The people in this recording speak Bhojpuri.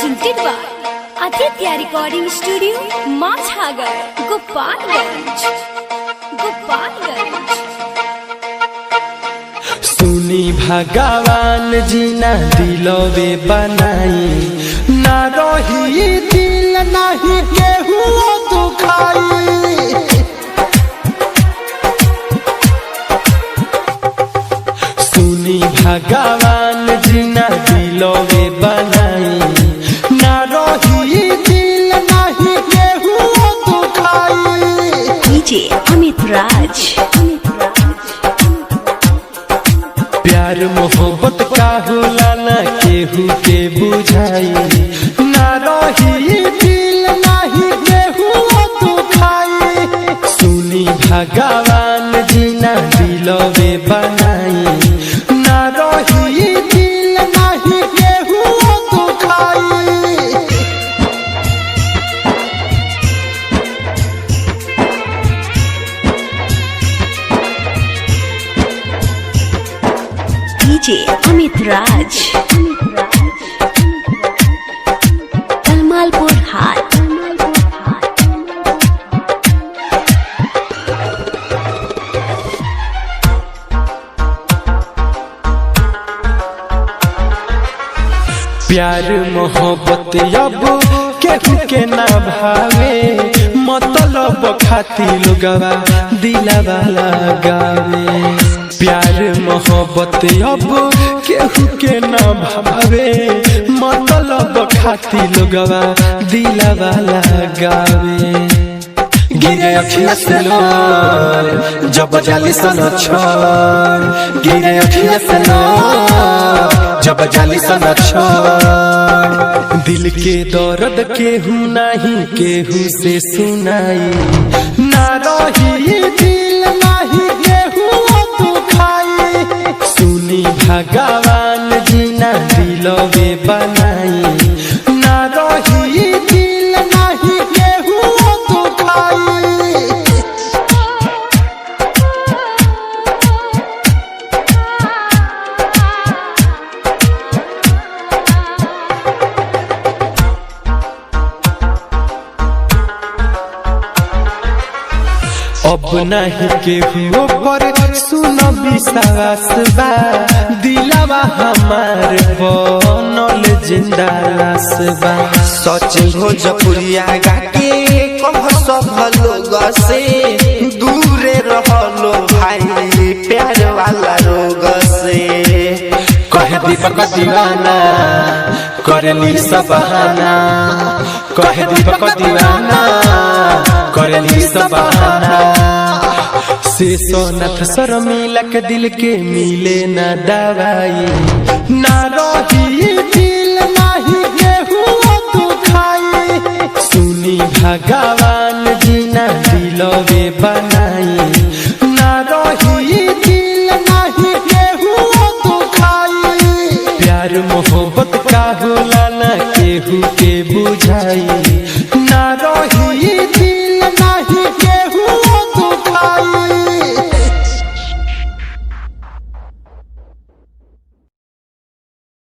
presented by Aditya Recording Studio, Machhagar, Gopalganj. सुनी भगवान जी ना दिलवे बनाई, ना रही दिल नहीं केहू दुखाई। सुनी भगवान जी ना दिलवे बनाई, ना रही दिल नहीं केहू दुखाई। DJ Amit Raj. प्यार मोहब्बत का होला ना केहू के बुझाई, ना रही दिल नहीं केहू दुखाई। सुनी भगवान जी ना दिलवे बनाई, ना रही दिल नहीं केहू दुखाई। DJ Amit Raj. Talmalpur Hat. प्यार मोहब्बत अब केहू के ना भावे, मतलब खाती लोगवा दिलवा लगावे। प्यार मोहब्बत अब केहू के ना भावे, मतलब खाती लोगवा दिलवा लगावे। गिरे अखिया से लोर जब जाली सन छोड़, गिरे अखिया से लोर जब जाली सन छोड़। दिल के दर्द केहू नहीं केहू से सुनाई, ना रही दिल नहीं केहू दुखाई। सुनी भगवान जी ना दिलवे बनाई, ना रही दिल नहीं केहू दुखाई। अब नहीं केहू पर सुन विश्वास बा, दिलवा हमार बनल जिंदा लाश बा। सच भोजपुरिया गाके कह सब लोग से दूरे रहलो भाई, प्यार वाला रोग से। कहे दीपक दीवाना करेली सब बहाना, कहे दीपक दीवाना करेली सब बहाना। से सोनत सर मिलक दिल के मिले ना दवाई, ना रही दिल नहीं केहू दुखाई। सुनी भगवान जी ना दिलवे बनाई, ना रही दिल नहीं केहू दुखाई। प्यार मोहब्बत का होला ना केहू के बुझाई, ना रही